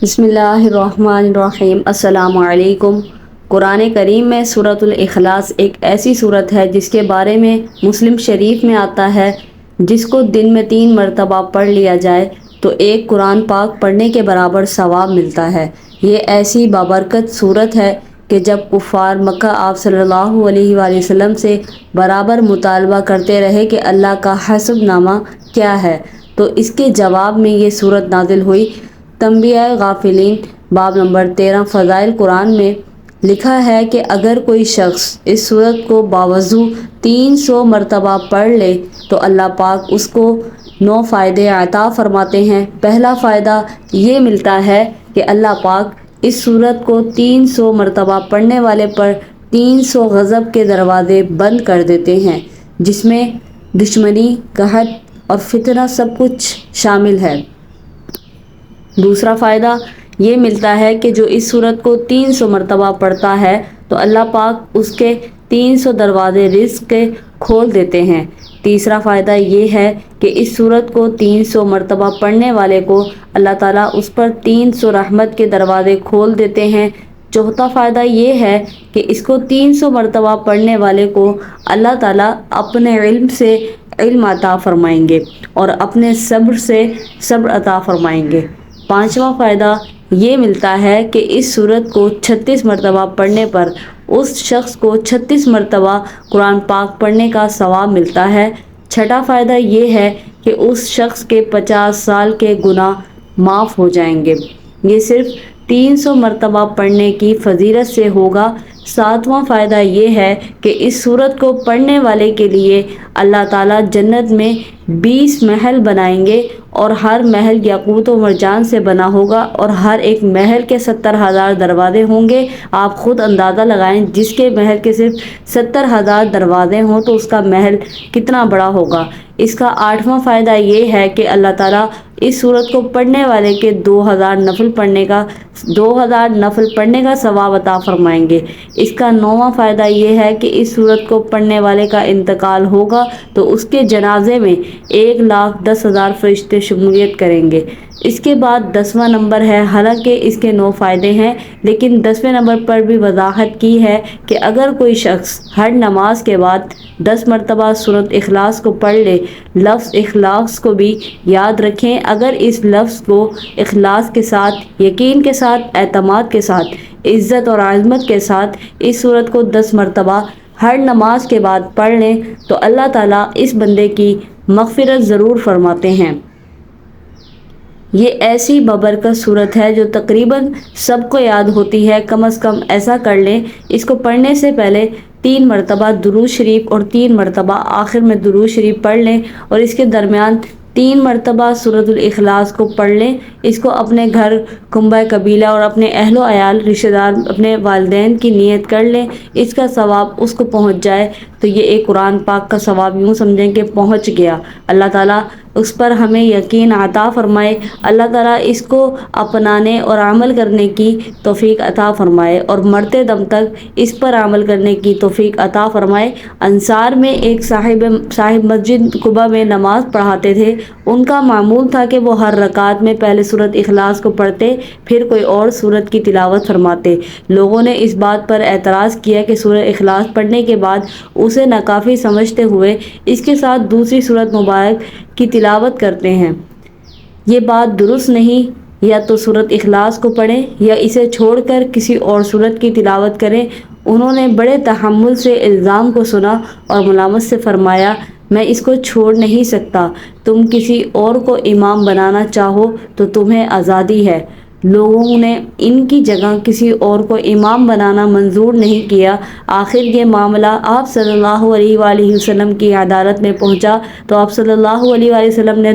بسم اللہ الرحمن الرحیم۔ السلام علیکم۔ قرآن کریم میں سورۃ الاخلاص ایک ایسی سورت ہے جس کے بارے میں مسلم شریف میں آتا ہے جس کو دن میں 3 مرتبہ پڑھ لیا جائے تو ایک قرآن پاک پڑھنے کے برابر ثواب ملتا ہے۔ یہ ایسی بابرکت سورت ہے کہ جب کفار مکہ آپ صلی اللہ علیہ وآلہ وسلم سے برابر مطالبہ کرتے رہے کہ اللہ کا حسب نامہ کیا ہے تو اس کے جواب میں یہ سورت نازل ہوئی۔ تنبیہ غافلین باب نمبر 13 فضائل قرآن میں لکھا ہے کہ اگر کوئی شخص اس سورت کو باوضو 300 مرتبہ پڑھ لے تو اللہ پاک اس کو 9 فائدے عطا فرماتے ہیں۔ پہلا فائدہ یہ ملتا ہے کہ اللہ پاک اس سورت کو 300 مرتبہ پڑھنے والے پر 300 غضب کے دروازے بند کر دیتے ہیں جس میں دشمنی، قحط اور فتنہ سب کچھ شامل ہے۔ دوسرا فائدہ یہ ملتا ہے کہ جو اس سورت کو 300 مرتبہ پڑھتا ہے تو اللہ پاک اس کے 300 دروازے رزق کے کھول دیتے ہیں۔ تیسرا فائدہ یہ ہے کہ اس سورت کو 300 مرتبہ پڑھنے والے کو اللہ تعالیٰ اس پر 300 رحمت کے دروازے کھول دیتے ہیں۔ چوتھا فائدہ یہ ہے کہ اس کو 300 مرتبہ پڑھنے والے کو اللہ تعالیٰ اپنے علم سے علم عطا فرمائیں گے اور اپنے صبر سے صبر عطا فرمائیں گے۔ پانچواں فائدہ یہ ملتا ہے کہ اس سورت کو 36 مرتبہ پڑھنے پر اس شخص کو 36 مرتبہ قرآن پاک پڑھنے کا ثواب ملتا ہے۔ چھٹا فائدہ یہ ہے کہ اس شخص کے 50 سال کے گناہ معاف ہو جائیں گے۔ یہ صرف 300 مرتبہ پڑھنے کی فضیلت سے ہوگا۔ ساتواں فائدہ یہ ہے کہ اس سورت کو پڑھنے والے کے لیے اللہ تعالیٰ جنت میں 20 محل بنائیں گے اور ہر محل یاقوت و مرجان سے بنا ہوگا اور ہر ایک محل کے 70,000 دروازے ہوں گے۔ آپ خود اندازہ لگائیں، جس کے محل کے صرف 70,000 دروازے ہوں تو اس کا محل کتنا بڑا ہوگا۔ اس کا 8واں فائدہ یہ ہے کہ اللہ تعالیٰ اس سورت کو پڑھنے والے کے 2000 نفل پڑھنے کا ثواب عطا فرمائیں گے۔ اس کا 9واں فائدہ یہ ہے کہ اس سورت کو پڑھنے والے کا انتقال ہوگا تو اس کے جنازے میں 1,10,000 فرشتے شمولیت کریں گے۔ اس کے بعد 10واں نمبر ہے، حالانکہ اس کے 9 فائدے ہیں لیکن 10ویں نمبر پر بھی وضاحت کی ہے کہ اگر کوئی شخص ہر نماز کے بعد 10 مرتبہ سورۃ اخلاص کو پڑھ لے۔ لفظ اخلاص کو بھی یاد رکھیں، اگر اس لفظ کو اخلاص کے ساتھ، یقین کے ساتھ، اعتماد کے ساتھ، عزت اور عظمت کے ساتھ اس سورت کو 10 مرتبہ ہر نماز کے بعد پڑھ لیں تو اللہ تعالیٰ اس بندے کی مغفرت ضرور فرماتے ہیں۔ یہ ایسی بابرکت صورت ہے جو تقریباً سب کو یاد ہوتی ہے۔ کم از کم ایسا کر لیں، اس کو پڑھنے سے پہلے 3 مرتبہ درود شریف اور 3 مرتبہ آخر میں درود شریف پڑھ لیں اور اس کے درمیان 3 مرتبہ سورۃ الاخلاص کو پڑھ لیں۔ اس کو اپنے گھر، کنبہ قبیلہ اور اپنے اہل و عیال، رشتہ دار، اپنے والدین کی نیت کر لیں، اس کا ثواب اس کو پہنچ جائے تو یہ ایک قرآن پاک کا ثواب یوں سمجھیں کہ پہنچ گیا۔ اللہ تعالیٰ اس پر ہمیں یقین عطا فرمائے، اللہ تعالیٰ اس کو اپنانے اور عمل کرنے کی توفیق عطا فرمائے اور مرتے دم تک اس پر عمل کرنے کی توفیق عطا فرمائے۔ انصار میں ایک صاحب مسجد قباء میں نماز پڑھاتے تھے۔ ان کا معمول تھا کہ وہ ہر رکعت میں پہلے سورۃ اخلاص کو پڑھتے پھر کوئی اور سورت کی تلاوت فرماتے۔ لوگوں نے اس بات پر اعتراض کیا کہ سورۃ اخلاص پڑھنے کے بعد اسے ناکافی سمجھتے ہوئے اس کے ساتھ دوسری سورت مبارک کی تلاوت کرتے ہیں۔ یہ بات درست نہیں، یا تو سورۃ اخلاص کو پڑھیں یا اسے چھوڑ کر کسی اور سورت کی تلاوت کریں۔ انہوں نے بڑے تحمل سے الزام کو سنا اور ملامت سے فرمایا، میں اس کو چھوڑ نہیں سکتا، تم کسی اور کو امام بنانا چاہو تو تمہیں آزادی ہے۔ لوگوں نے ان کی جگہ کسی اور کو امام بنانا منظور نہیں کیا۔ آخر یہ معاملہ آپ صلی اللہ علیہ وآلہ وسلم کی عدالت میں پہنچا تو آپ صلی اللہ علیہ وآلہ وسلم نے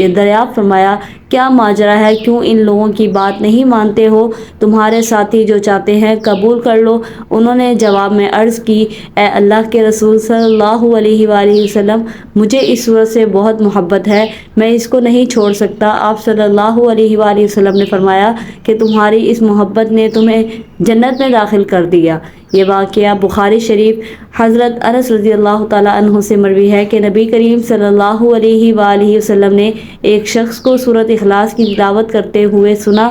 دریافت فرمایا، کیا ماجرا ہے، کیوں ان لوگوں کی بات نہیں مانتے ہو؟ تمہارے ساتھی جو چاہتے ہیں قبول کر لو۔ انہوں نے جواب میں عرض کی، اے اللہ کے رسول صلی اللہ علیہ وآلہ وسلم، مجھے اس سورت سے بہت محبت ہے، میں اس کو نہیں چھوڑ سکتا۔ آپ صلی اللہ علیہ وآلہ وسلم نے فرمایا کہ تمہاری اس محبت نے تمہیں جنت میں داخل کر دیا۔ یہ واقعہ بخاری شریف حضرت انس رضی اللہ تعالیٰ عنہ سے مروی ہے کہ نبی کریم صلی اللہ علیہ وآلہ وسلم نے ایک شخص کو سورۃ اخلاص کی تلاوت کرتے ہوئے سنا۔